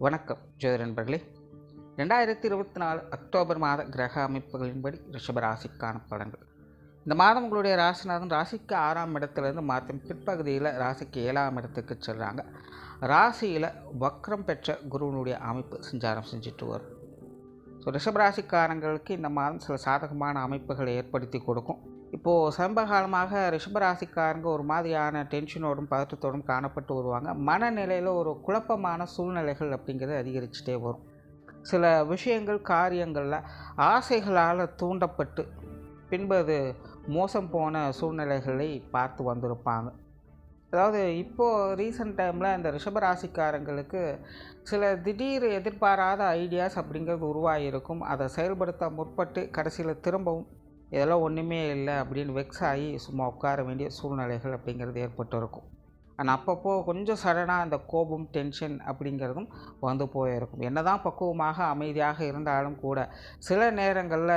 வணக்கம் ஜோதிட நண்பர்களே. 2024 அக்டோபர் மாத கிரக அமைப்புகளின்படி ரிஷபராசிக்கான பலன்கள். இந்த மாதம் உங்களுடைய ராசிநாதன் ராசிக்கு 6ஆம் இடத்துலேருந்து மாதம் பிற்பகுதியில் ராசிக்கு 7ஆம் இடத்துக்கு செல்கிறாங்க. ராசியில் வக்ரம் பெற்ற குருவனுடைய அமைப்பு சஞ்சாரம் செஞ்சுட்டு வரும். ஸோ ரிஷபராசிக்காரங்களுக்கு இந்த மாதம் சில சாதகமான அமைப்புகளை ஏற்படுத்தி கொடுக்கும். இப்போது சமீபகாலமாக ரிஷபராசிக்காரங்க ஒரு மாதிரியான டென்ஷனோடும் பதற்றத்தோடும் காணப்பட்டு வருவாங்க. மனநிலையில் ஒரு குழப்பமான சூழ்நிலைகள் அப்படிங்கிறது அதிகரிச்சுட்டே வரும். சில விஷயங்கள் காரியங்களில் ஆசைகளால் தூண்டப்பட்டு பின்பு அது மோசம் போன சூழ்நிலைகளை பார்த்து வந்திருப்பாங்க. அதாவது இப்போது ரீசெண்ட் டைமில் இந்த ரிஷபராசிக்காரங்களுக்கு சில திடீர் எதிர்பாராத ஐடியாஸ் அப்படிங்கிறது உருவாகியிருக்கும். அதை செயல்படுத்த முற்பட்டு கடைசியில் திரும்பவும் இதெல்லாம் ஒன்றுமே இல்லை அப்படின்னு வெக்ஸ் ஆகி சும்மா உட்கார வேண்டிய சூழ்நிலைகள் அப்படிங்கிறது ஏற்பட்டு இருக்கும். ஆனால் அப்பப்போ கொஞ்சம் சடனாக அந்த கோபம் டென்ஷன் அப்படிங்கிறதும் வந்து போயிருக்கும். என்ன தான் பக்குவமாக அமைதியாக இருந்தாலும் கூட சில நேரங்களில்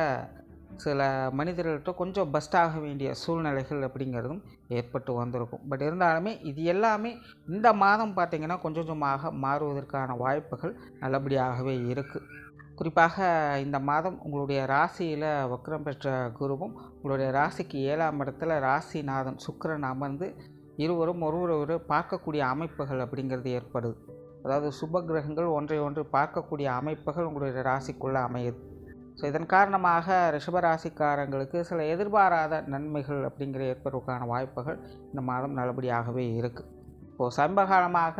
சில மனிதர்கள்ட்ட கொஞ்சம் பஸ்டாக வேண்டிய சூழ்நிலைகள் அப்படிங்கிறதும் ஏற்பட்டு வந்திருக்கும். பட் இருந்தாலுமே இது எல்லாமே இந்த மாதம் பார்த்திங்கன்னா கொஞ்சம் கொஞ்சமாக மாறுவதற்கான வாய்ப்புகள் நல்லபடியாகவே இருக்குது. குறிப்பாக இந்த மாதம் உங்களுடைய ராசியில் வக்ரம் பெற்ற குருவும் உங்களுடைய ராசிக்கு 7ஆம் இடத்துல ராசிநாதன் சுக்கிரன் அமர்ந்து இருவரும் ஒருவரை பார்க்கக்கூடிய அமைப்புகள் அப்படிங்கிறது ஏற்படுது. அதாவது சுப கிரகங்கள் ஒன்றை ஒன்று பார்க்கக்கூடிய அமைப்புகள் உங்களுடைய ராசிக்குள்ளே அமையுது. ஸோ இதன் காரணமாக ரிஷபராசிக்காரங்களுக்கு சில எதிர்பாராத நன்மைகள் அப்படிங்கிற ஏற்படுவதற்கான வாய்ப்புகள் இந்த மாதம் நல்லபடியாகவே இருக்குது. இப்போது சமீபகாலமாக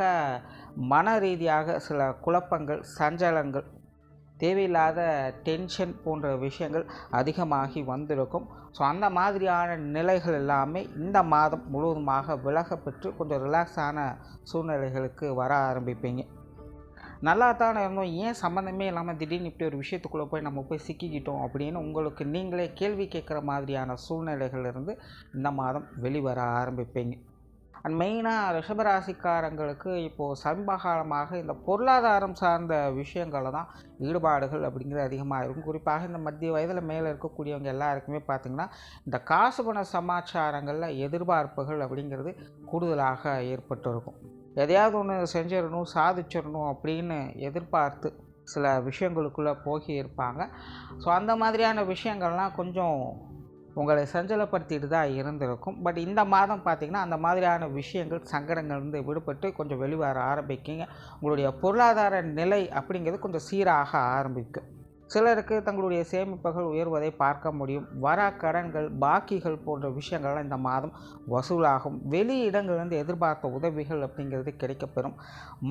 மன ரீதியாக சில குழப்பங்கள், சஞ்சலங்கள், தேவையில்லாத டென்ஷன் போன்ற விஷயங்கள் அதிகமாகி வந்திருக்கும். ஸோ அந்த மாதிரியான நிலைகள் எல்லாமே இந்த மாதம் முழுவதுமாக விலக பெற்று கொஞ்சம் ரிலாக்ஸான சூழ்நிலைகளுக்கு வர ஆரம்பிப்பீங்க. நல்லா தானே இருந்தோம், ஏன் சம்மந்தமே இல்லாமல் திடீர்னு இப்படி ஒரு விஷயத்துக்குள்ளே போய் நம்ம போய் சிக்கிக்கிட்டோம் அப்படின்னு உங்களுக்கு நீங்களே கேள்வி கேட்குற மாதிரியான சூழ்நிலைகளிலிருந்து இந்த மாதம் வெளிவர ஆரம்பிப்பீங்க. அண்ட் மெயினாக ரிஷபராசிக்காரங்களுக்கு இப்போது சமீபகாலமாக இந்த பொருளாதாரம் சார்ந்த விஷயங்களில் தான் ஈடுபாடுகள் அப்படிங்கிறது அதிகமாக இருக்கும். குறிப்பாக இந்த மத்திய வயதில் மேலே இருக்கக்கூடியவங்க எல்லாருக்குமே பார்த்திங்கன்னா இந்த காசு பண சமாச்சாரங்களில் எதிர்பார்ப்புகள் அப்படிங்கிறது கூடுதலாக ஏற்பட்டு இருக்கும். எதையாவது ஒன்று செஞ்சிடணும், சாதிச்சிடணும் அப்படின்னு எதிர்பார்த்து சில விஷயங்களுக்குள்ளே போகி இருப்பாங்க. ஸோ அந்த மாதிரியான விஷயங்கள்லாம் கொஞ்சம் உங்களை சஞ்சலப்படுத்திட்டு தான் இருந்திருக்கும். பட் இந்த மாதம் பார்த்திங்கன்னா அந்த மாதிரியான விஷயங்கள் சங்கடங்கள்லேருந்து விடுபட்டு கொஞ்சம் வெளிவர ஆரம்பிக்குங்க. உங்களுடைய பொருளாதார நிலை அப்படிங்கிறது கொஞ்சம் சீராக ஆரம்பிக்கும். சிலருக்கு தங்களுடைய சேமிப்புகள் உயர்வதை பார்க்க முடியும். வர கடன்கள், பாக்கிகள் போன்ற விஷயங்கள்லாம் இந்த மாதம் வசூலாகும். வெளி இடங்கள்லேருந்து எதிர்பார்த்த உதவிகள் அப்படிங்கிறது கிடைக்கப்பெறும்.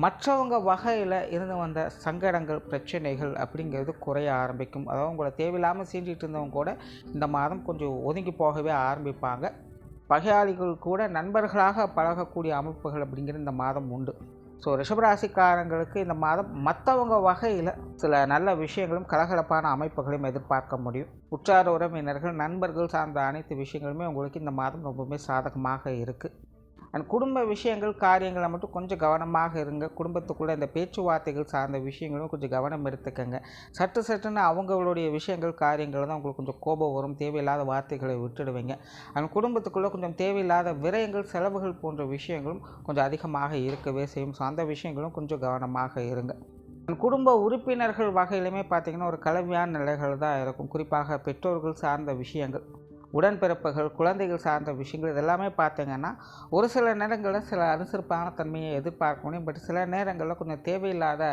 மற்றவங்க வகையில் இருந்து வந்த சங்கடங்கள், பிரச்சனைகள் அப்படிங்கிறது குறைய ஆரம்பிக்கும். அதாவது உங்களை தேவையில்லாமல் சீண்டிகிட்டு இருந்தவங்க கூட இந்த மாதம் கொஞ்சம் ஒதுங்கி போகவே ஆரம்பிப்பாங்க. பகையாளிகள் கூட நண்பர்களாக பழகக்கூடிய அமைப்புகள் அப்படிங்கிறது இந்த மாதம் உண்டு. ஸோ ரிஷபராசிக்காரங்களுக்கு இந்த மாதம் மற்றவங்க வகையில் சில நல்ல விஷயங்களும் கலகலப்பான அமைப்புகளையும் எதிர்பார்க்க முடியும். உற்றார் உறவினர்கள், நண்பர்கள் சார்ந்த அனைத்து விஷயங்களுமே உங்களுக்கு இந்த மாதம் ரொம்பவுமே சாதகமாக இருக்குது. அண்ட் குடும்ப விஷயங்கள், காரியங்களை மட்டும் கொஞ்சம் கவனமாக இருங்க. குடும்பத்துக்குள்ளே இந்த பேச்சுவார்த்தைகள் சார்ந்த விஷயங்களும் கொஞ்சம் கவனம் எடுத்துக்கங்க. சட்டுன்னு அவங்களுடைய விஷயங்கள், காரியங்கள் தான் உங்களுக்கு கொஞ்சம் கோபம் வரும். தேவையில்லாத வார்த்தைகளை விட்டுடுவீங்க. அண்ட் குடும்பத்துக்குள்ளே கொஞ்சம் தேவையில்லாத விரயங்கள், செலவுகள் போன்ற விஷயங்களும் கொஞ்சம் அதிகமாக இருக்கவே செய்யும். ஸோ அந்த விஷயங்களும் கொஞ்சம் கவனமாக இருங்க. குடும்ப உறுப்பினர்கள் வகையிலுமே பார்த்திங்கன்னா ஒரு கலவையான நிலைகள் தான் இருக்கும். குறிப்பாக பெற்றோர்கள் சார்ந்த விஷயங்கள், உடன்பிறப்புகள், குழந்தைகள் சார்ந்த விஷயங்கள் இதெல்லாமே பார்த்திங்கன்னா ஒரு சில நேரங்களில் சில அனுசரிப்பான தன்மையை எதிர்பார்க்க முடியும். பட் சில நேரங்களில் கொஞ்சம் தேவையில்லாத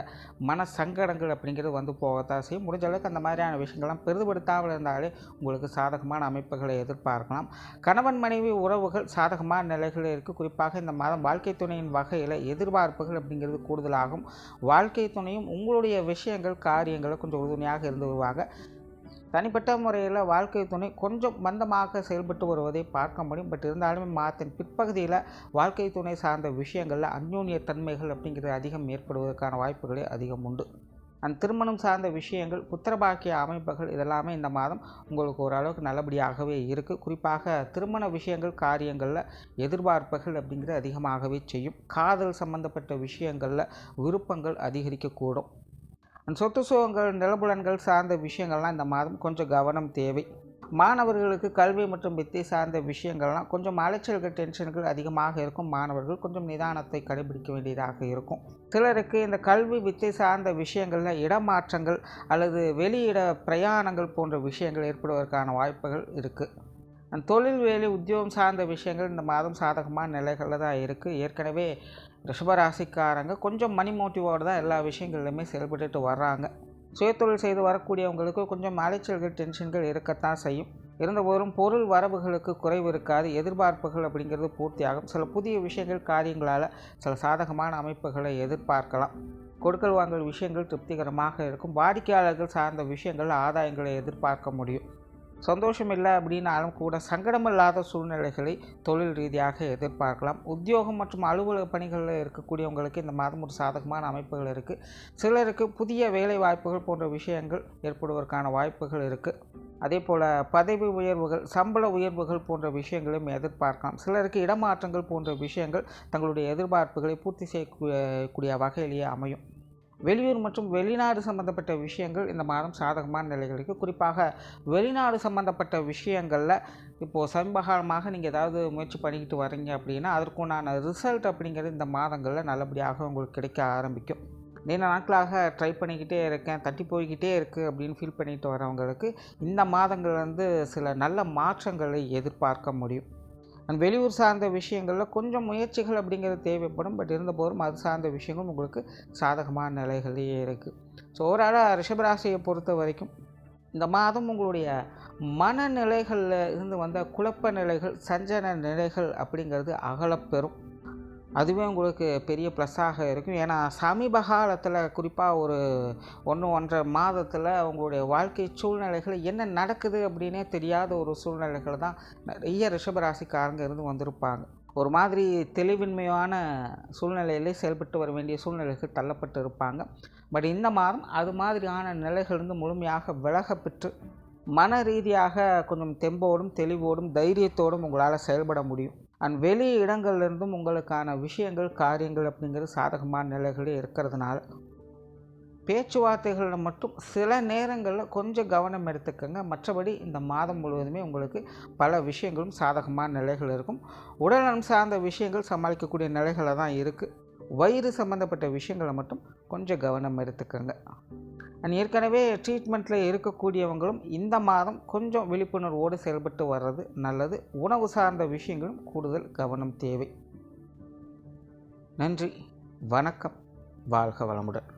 மன சங்கடங்கள் அப்படிங்கிறது வந்து போகத்தான் செய்யும். முடிஞ்ச அளவுக்கு அந்த மாதிரியான விஷயங்கள்லாம் பெரிதுபடுத்தாமல் இருந்தாலே உங்களுக்கு சாதகமான அமைப்புகளை எதிர்பார்க்கலாம். கணவன் மனைவி உறவுகள் சாதகமான நிலைகளில் இருக்குது. குறிப்பாக இந்த மாதம் வாழ்க்கை துணையின் வகையில் எதிர்பார்ப்புகள் அப்படிங்கிறது கூடுதலாகும். வாழ்க்கை துணையும் உங்களுடைய விஷயங்கள், காரியங்களை கொஞ்சம் உறுதுணையாக இருந்து வருவாங்க. தனிப்பட்ட முறையில் வாழ்க்கை துணை கொஞ்சம் மந்தமாக செயல்பட்டு வருவதை பார்க்க முடியும். பட் இருந்தாலுமே மாதத்தின் பிற்பகுதியில் வாழ்க்கை துணை சார்ந்த விஷயங்களில் அந்யோன்ய தன்மைகள் அப்படிங்கிறது அதிகம் ஏற்படுவதற்கான வாய்ப்புகளே அதிகம் உண்டு. அந்த திருமணம் சார்ந்த விஷயங்கள், புத்திரபாக்கிய அமைப்புகள் இதெல்லாமே இந்த மாதம் உங்களுக்கு ஓரளவுக்கு நல்லபடியாகவே இருக்குது. குறிப்பாக திருமண விஷயங்கள், காரியங்களில் எதிர்பார்ப்புகள் அப்படிங்கிறது அதிகமாகவே செய்யும். காதல் சம்பந்தப்பட்ட விஷயங்களில் விருப்பங்கள் அதிகரிக்கக்கூடும். சொத்து சுகங்கள், நிலபுலன்கள் சார்ந்த விஷயங்கள்லாம் இந்த மாதம் கொஞ்சம் கவனம் தேவை. மாணவர்களுக்கு கல்வி மற்றும் வித்தை சார்ந்த விஷயங்கள்லாம் கொஞ்சம் அலைச்சல்கள், டென்ஷன்கள் அதிகமாக இருக்கும். மாணவர்கள் கொஞ்சம் நிதானத்தை கடைபிடிக்க வேண்டியதாக இருக்கும். சிலருக்கு இந்த கல்வி வித்தை சார்ந்த விஷயங்களில் இடமாற்றங்கள் அல்லது வெளியிட பிரயாணங்கள் போன்ற விஷயங்கள் ஏற்படுவதற்கான வாய்ப்புகள் இருக்குது. தொழில், வேலை, உத்தியோகம் சார்ந்த விஷயங்கள் இந்த மாதம் சாதகமான நிலைகளில் தான் இருக்குது. ஏற்கனவே ரிஷபராசிக்காரங்க கொஞ்சம் மணி மோட்டிவோடு தான் எல்லா விஷயங்கள்லையுமே செயல்பட்டுட்டு வர்றாங்க. சுயதொழில் செய்து வரக்கூடியவங்களுக்கு கொஞ்சம் அலைச்சல்கள், டென்ஷன்கள் இருக்கத்தான் செய்யும். இருந்தபோதும் பொருள் வரவுகளுக்கு குறைவு இருக்காது. எதிர்பார்ப்புகள் அப்படிங்கிறது பூர்த்தியாகும். சில புதிய விஷயங்கள், காரியங்களால் சில சாதகமான அமைப்புகளை எதிர்பார்க்கலாம். கொடுக்கல் வாங்கல் விஷயங்கள் திருப்திகரமாக இருக்கும். வாடிக்கையாளர்கள் சார்ந்த விஷயங்கள் ஆதாயங்களை எதிர்பார்க்க முடியும். சந்தோஷம் இல்லை அப்படின்னாலும் கூட சங்கடமில்லாத சூழ்நிலைகளை தொழில் ரீதியாக எதிர்பார்க்கலாம். உத்தியோகம் மற்றும் அலுவலக பணிகளில் இருக்கக்கூடியவங்களுக்கு இந்த மாதம் ஒரு சாதகமான அமைப்புகள் இருக்குது. சிலருக்கு புதிய வேலை வாய்ப்புகள் போன்ற விஷயங்கள் ஏற்படுவதற்கான வாய்ப்புகள் இருக்குது. அதே போல் பதவி உயர்வுகள், சம்பள உயர்வுகள் போன்ற விஷயங்களையும் எதிர்பார்க்கலாம். சிலருக்கு இடமாற்றங்கள் போன்ற விஷயங்கள் தங்களுடைய எதிர்பார்ப்புகளை பூர்த்தி செய்யக்கூடிய வகையிலேயே அமையும். வெளியூர் மற்றும் வெளிநாடு சம்பந்தப்பட்ட விஷயங்கள் இந்த மாதம் சாதகமான நிலைகளுக்கு. குறிப்பாக வெளிநாடு சம்பந்தப்பட்ட விஷயங்களில் இப்போது சமீபகாலமாக நீங்கள் ஏதாவது முயற்சி பண்ணிக்கிட்டு வரீங்க அப்படின்னா அதற்குண்டான ரிசல்ட் அப்படிங்கிறது இந்த மாதங்களில் நல்லபடியாக உங்களுக்கு கிடைக்க ஆரம்பிக்கும். நீண்ட நாட்களாக ட்ரை பண்ணிக்கிட்டே இருக்கேன், தட்டி போய்கிட்டே இருக்குது அப்படின்னு ஃபீல் பண்ணிட்டு வரவங்களுக்கு இந்த மாதங்கள் சில நல்ல மாற்றங்களை எதிர்பார்க்க முடியும். வெளியூர் சார்ந்த விஷயங்களில் கொஞ்சம் முயற்சிகள் அப்படிங்கிறது தேவைப்படும். பட் இருந்தபோதும் அது சார்ந்த விஷயங்களும் உங்களுக்கு சாதகமான நிலைகளே இருக்குது. ஸோ ஓவராலாக ரிஷபராசியை பொறுத்த வரைக்கும் இந்த மாதம் உங்களுடைய மனநிலைகளில் இருந்து வந்த குழப்ப நிலைகள், சஞ்சன நிலைகள் அப்படிங்கிறது அகலப்பெறும். அதுவே உங்களுக்கு பெரிய ப்ளஸ்ஸாக இருக்கும். ஏன்னா சமீப காலத்தில் குறிப்பாக ஒரு 1-1.5 மாதத்தில் உங்களுடைய வாழ்க்கை சூழ்நிலைகள் என்ன நடக்குது அப்படின்னே தெரியாத ஒரு சூழ்நிலைகள் தான் நிறைய ரிஷபராசிக்காரங்க இருந்து வந்திருப்பாங்க. ஒரு மாதிரி தெளிவின்மையான சூழ்நிலையிலே செயல்பட்டு வர வேண்டிய சூழ்நிலைகள் தள்ளப்பட்டு இருப்பாங்க. பட் இந்த மாதம் அது மாதிரியான நிலைகளிலிருந்து முழுமையாக விலக பெற்று மன ரீதியாக கொஞ்சம் தெம்போடும், தெளிவோடும், தைரியத்தோடும் உங்களால் செயல்பட முடியும். வெளி இடங்கள்லேருந்தும் உங்களுக்கான விஷயங்கள், காரியங்கள் அப்படிங்கிறது சாதகமான நிலைகளே இருக்கிறதுனால பேச்சுவார்த்தைகளில் மட்டும் சில நேரங்களில் கொஞ்சம் கவனம் எடுத்துக்கோங்க. மற்றபடி இந்த மாதம் முழுவதுமே உங்களுக்கு பல விஷயங்களும் சாதகமான நிலைகள் இருக்கும். உடல்நலம் சார்ந்த விஷயங்கள் சமாளிக்கக்கூடிய நிலைகளில் தான் இருக்குது. வயிறு சம்மந்தப்பட்ட விஷயங்களை மட்டும் கொஞ்சம் கவனம் எடுத்துக்கோங்க. ஏற்கனவே ட்ரீட்மெண்ட்டில் இருக்கக்கூடியவங்களும் இந்த மாதம் கொஞ்சம் விழிப்புணர்வோடு செயல்பட்டு வர்றது நல்லது. உணவு சார்ந்த விஷயங்களும் கூடுதல் கவனம் தேவை. நன்றி, வணக்கம், வாழ்க வளமுடன்.